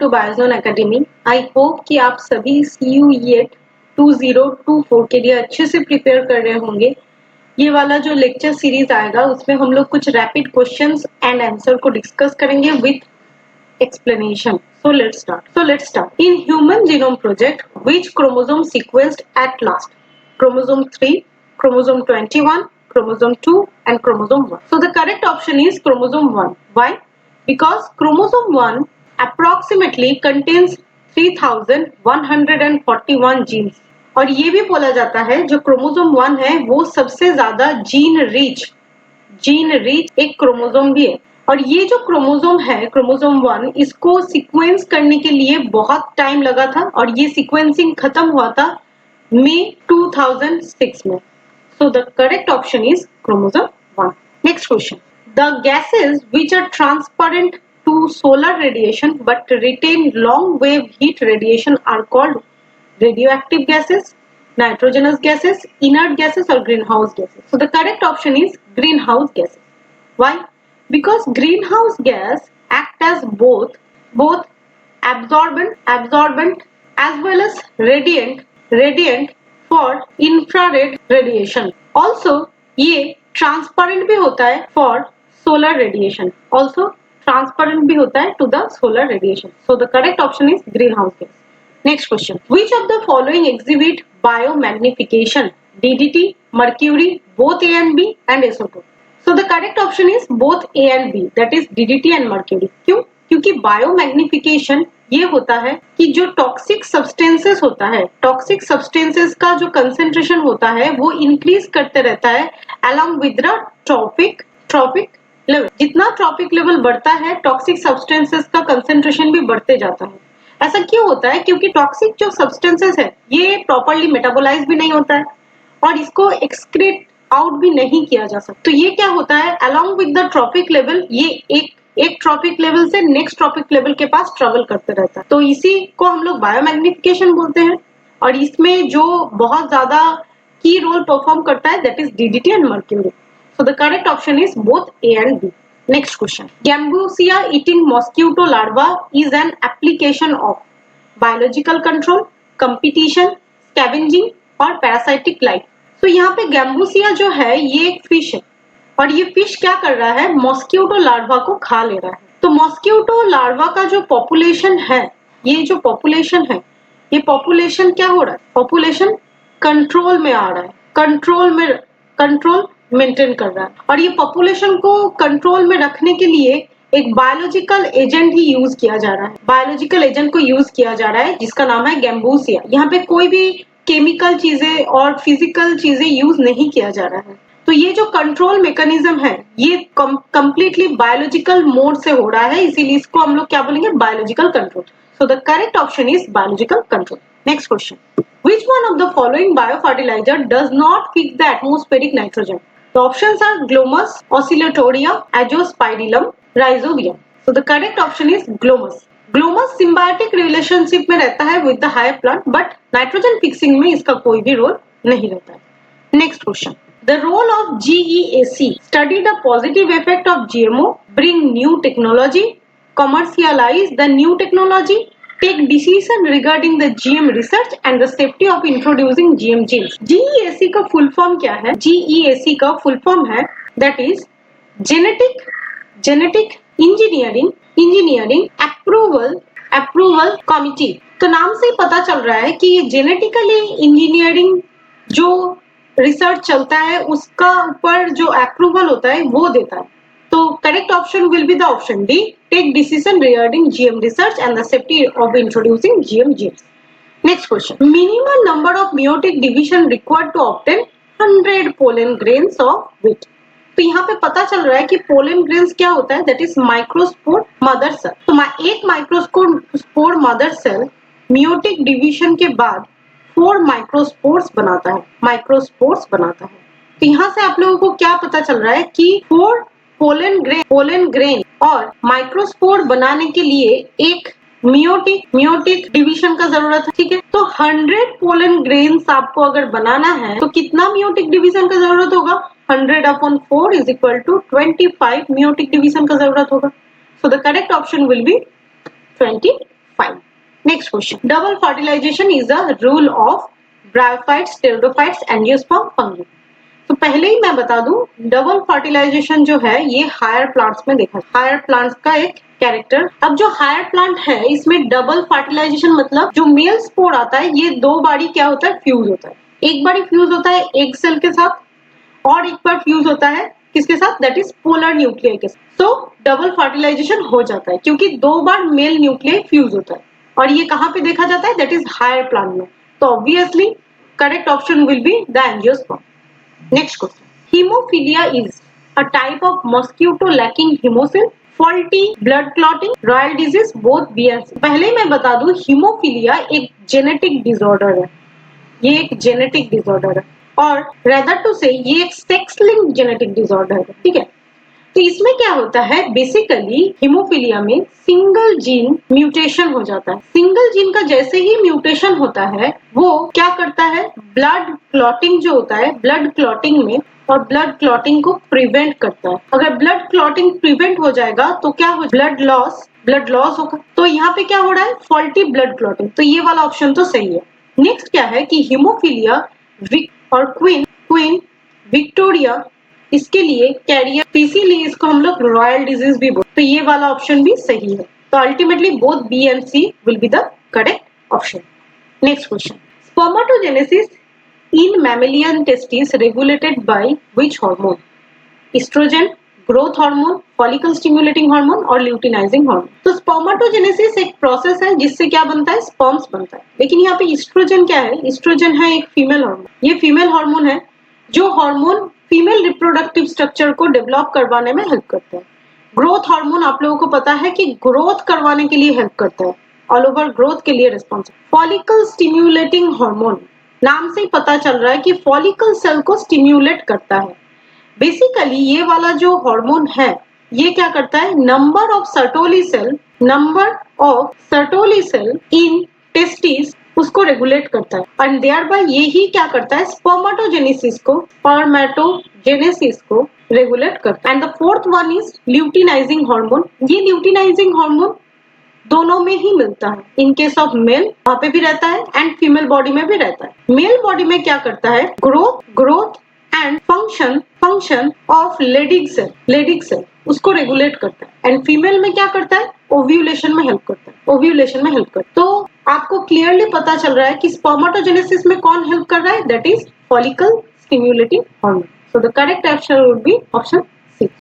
To Biozone academy. I hope कि आप सभी CUET 2024 के लिए अच्छे से प्रिपेयर कर रहे होंगे। ये वाला जो लेक्चर सीरीज आएगा उसमें हम लोग कुछ रैपिड क्वेश्चंस एंड आंसर को डिस्कस करेंगे with explanation. So let's start. In Human Genome Project, which chromosome sequenced at last? Chromosome 3, chromosome 21, chromosome 2 and chromosome 1. So the correct option is chromosome 1. Why? Because chromosome 1 approximately contains 3141 genes. और ये भी बोला जाता है जो chromosome 1 है वो सबसे ज्यादा जीन रिच एक क्रोमोसोम भी है। और ये जो क्रोमोसोम है क्रोमोसोम 1 इसको सीक्वेंस करने के लिए बहुत टाइम लगा था और ये सीक्वेंसिंग खत्म हुआ था मई 2006 में। So the correct option is chromosome 1। Next question, the gases which are transparent to solar radiation but retain long wave heat radiation are called radioactive gases, nitrogenous gases, inert gases or greenhouse gases. So the correct option is greenhouse gases. Why? Because greenhouse gas act as both absorbent as well as radiant for infrared radiation. Also ये transparent भी होता है for solar radiation. Also transparent भी होता है to the solar radiation. So the correct option is greenhouse gas. Next question. Which of the following exhibit biomagnification? DDT, mercury, both A and B and SO2. So the correct option is both A and B, that is DDT and mercury. क्यों? क्योंकि biomagnification ये होता है कि जो toxic substances होता है, toxic substances का जो कंसेंट्रेशन होता है वो इंक्रीज करते रहता है along with the trophic level. जितना ट्रॉपिक लेवल बढ़ता है टॉक्सिक सब्सटेंसेस का कंसेंट्रेशन भी बढ़ते जाता है। ऐसा क्यों होता है? क्योंकि टॉक्सिक जो सब्सटेंसेस है ये प्रॉपर्ली मेटाबोलाइज भी नहीं होता है और इसको एक्सक्रीट आउट भी नहीं किया जा सकता। तो ये क्या होता है, along with the trophic level ये एक ट्रॉपिक लेवल से नेक्स्ट ट्रॉपिक लेवल के पास ट्रेवल करते रहता है। तो इसी को हम लोग बायोमैग्निफिकेशन बोलते हैं और इसमें जो बहुत ज्यादा की रोल परफॉर्म करता है that is DDT and mercury. So the correct option is both A and B. Next question. Gambusia eating mosquito larva is an application of biological control, competition, scavenging और parasitic life. तो यहाँ पे gambusia जो है ये एक fish है और ये फिश क्या कर रहा है, मॉस्किटो लार्वा को खा ले रहा है। तो मॉस्किटो लार्वा का जो पॉपुलेशन है ये पॉपुलेशन क्या हो रहा है, पॉपुलेशन कंट्रोल में आ रहा है, कंट्रोल मेंटेन कर रहा है और ये पॉपुलेशन को कंट्रोल में रखने के लिए एक बायोलॉजिकल एजेंट ही यूज किया जा रहा है। बायोलॉजिकल एजेंट को यूज किया जा रहा है जिसका नाम है गैम्बूसिया। यहाँ पे कोई भी केमिकल चीजें और फिजिकल चीजें यूज नहीं किया जा रहा है। तो ये जो कंट्रोल मैकेनिज्म है ये कंप्लीटली बायोलॉजिकल मोड से हो रहा है, इसीलिए इसको हम लोग क्या बोलेंगे, biological control. So the correct option is biological control. Next question, which one of the following biofertilizer does not fix the atmospheric nitrogen? The options are Glomus, Oscillatoria, Azospirillum, Rhizobia. So the correct option is Glomus. Glomus symbiotic relationship में रहता है with the higher plant, but nitrogen fixing में इसका कोई भी role नहीं रहता है। Next question. The role of GEAC study the positive effect of GMO, bring new technology, commercialize the new technology, take decision regarding the GM research and the safety of introducing GM genes. GEAC का full form क्या है? GEAC का full form है that is Genetic Engineering Approval Committee. तो नाम से ही पता चल रहा है कि ये जेनेटिकली इंजीनियरिंग जो रिसर्च चलता है उसका ऊपर जो अप्रूवल होता है वो देता है। तो correct option will be the option D, take decision regarding GM research and the safety of introducing GM genes. Next question, minimum number of meiotic division required to obtain 100 pollen grains of wheat. तो यहाँ पे पता चल रहा है कि pollen grains क्या होता है, that is microspore mother cell. तो एक microspore mother cell meiotic division के बाद 4 माइक्रोस्पोर्स बनाता है। तो यहाँ से आप लोगों को क्या पता चल रहा है कि 4 पोलन ग्रेन और माइक्रोस्पोर बनाने के लिए एक मियोटिक डिवीजन का जरूरत है। ठीक है, तो 100 पोलन ग्रेन्स आपको अगर बनाना है तो कितना मियोटिक डिवीजन का जरूरत होगा, 100/4 is equal to 25 meiotic division का जरूरत होगा। So the correct option will be 25। Fine. Next question. Double fertilization is the rule of bryophytes, pteridophytes, angiosperm fungi. तो पहले ही मैं बता दूं, डबल फर्टिलाइजेशन जो है ये हायर प्लांट्स में देखा, हायर प्लांट्स का एक कैरेक्टर। अब जो हायर प्लांट है इसमें डबल फर्टिलाइजेशन मतलब जो मेल स्पोर आता है ये दो बारी क्या होता है, फ्यूज होता है। एक बारी फ्यूज होता है एग सेल के साथ और एक बार फ्यूज होता है किसके साथ, दैट इज पोलर न्यूक्लियर के साथ। तो डबल फर्टिलाइजेशन हो जाता है क्योंकि दो बार मेल न्यूक्लियर फ्यूज होता है और ये कहाँ पे देखा जाता है, दैट इज हायर प्लांट में। तो obviously correct option will be the angiosperm. Next question. Hemophilia is a type of mosquito lacking hemosin, faulty blood clotting, royal disease, both B and C. पहले मैं बता दूं, हीमोफीलिया एक genetic disorder है, ये एक जेनेटिक डिसऑर्डर है और रेदर टू से ये एक सेक्स लिंक्ड जेनेटिक डिसऑर्डर है, ठीक है। तो इसमें क्या होता है, बेसिकली हीमोफीलिया में सिंगल जीन म्यूटेशन हो जाता है। सिंगल जीन का जैसे ही म्यूटेशन होता है वो क्या करता है, ब्लड क्लॉटिंग जो होता है, ब्लड क्लॉटिंग में और ब्लड क्लॉटिंग को प्रिवेंट करता है। अगर ब्लड क्लॉटिंग प्रिवेंट हो जाएगा तो क्या हो, ब्लड लॉस होगा। तो यहाँ पे क्या हो रहा है, फॉल्टी ब्लड क्लॉटिंग। तो ये वाला ऑप्शन तो सही है। नेक्स्ट क्या है कि हीमोफीलिया और क्वीन विक्टोरिया इसके लिए कैरियर, इसीलिए इसको हम लोग रॉयल डिजीज भी बोलते हैं। तो ये वाला ऑप्शन भी सही है। तो ultimately both B and C will be the correct option. Next question, spermatogenesis in mammalian testis regulated by which hormone, oestrogen, growth hormone, follicle stimulating hormone और ल्यूटिनाइजिंग हार्मोन। तो स्पर्मेटोजेनेसिस एक प्रोसेस है जिससे क्या बनता है, स्पर्म्स बनता है। लेकिन यहाँ पे एस्ट्रोजन क्या है, एस्ट्रोजन है एक फीमेल हार्मोन। ये फीमेल हार्मोन है जो हार्मोन फीमेल रिप्रोडक्टिव स्ट्रक्चर को डेवलप करवाने में हेल्प करता है। ग्रोथ हार्मोन आप लोगों को पता है कि ग्रोथ करवाने के लिए हेल्प करता है, ऑल ओवर ग्रोथ के लिए रिस्पॉन्सिबल। फॉलिकल स्टिम्युलेटिंग हार्मोन, नाम से ही पता चल रहा है कि फॉलिकल सेल को स्टिम्युलेट करता है। बेसिकली ये वाला जो हार्मोन है ये क्या करता है, number of Sertoli cell in testis उसको रेगुलेट करता है एंड देयर बाय ये ही क्या करता है, स्पर्मेटोजेनेसिस को रेगुलेट करता है। And the fourth one is luteinizing hormone. ये ल्यूटिनाइजिंग हार्मोन दोनों में ही मिलता है, इन केस ऑफ मेल वहां पे भी रहता है एंड फीमेल बॉडी में भी रहता है। मेल बॉडी में क्या करता है, growth and function of Leydig cell उसको रेगुलेट करता है एंड फीमेल में क्या करता है, ओव्यूलेशन में हेल्प करता है। तो आपको क्लियरली पता चल रहा है कि स्पर्मेटोजेनेसिस में कौन हेल्प कर रहा है, that is follicle stimulating hormone. So the correct answer would be option